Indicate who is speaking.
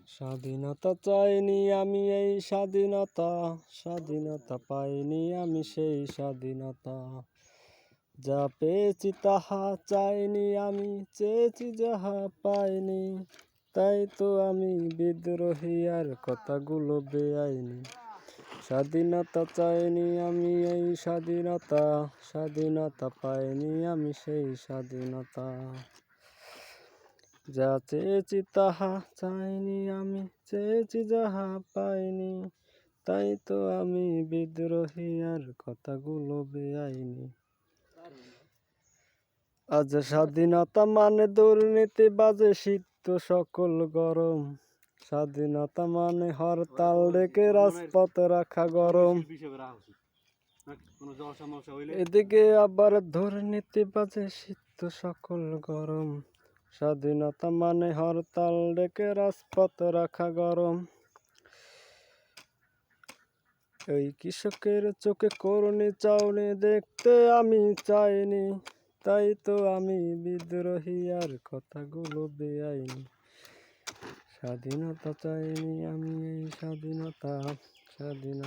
Speaker 1: স্বাধীনতা চাইনি আমি এই স্বাধীনতা, স্বাধীনতা পাইনি আমি সেই স্বাধীনতা। যা পেয়েছি তাহা চাইনি আমি, চেয়েছি যাহা পাইনি। তাই তো আমি বিদ্রোহী আর কথাগুলো বেআইনি। স্বাধীনতা চাইনি আমি এই স্বাধীনতা, স্বাধীনতা পাইনি আমি সেই স্বাধীনতা। যা চেয়েছি তাহা চাইনি আমি, চেয়েছি যাহা পাইনি। তাই তো আমি বিদ্রোহী আর কথাগুলো বেআইনি। আজ স্বাধীনতা মানে দুর্নীতি বাজে শীত সকল গরম। স্বাধীনতা মানে হরতাল ডেকে রাজপথ রাখা গরম। এদিকে আবার দুর্নীতি বাজে শীত সকল গরম। স্বাধীনতা মানে হরতাল ডেকে রাজপথ রাখা গরম। এই কৃষকের চোখে করুণী চাউনি দেখতে আমি চাইনি। তাই তো আমি বিদ্রোহী আর কথাগুলো বেআইনি। স্বাধীনতা চাইনি আমি এই স্বাধীনতা, স্বাধীনতা।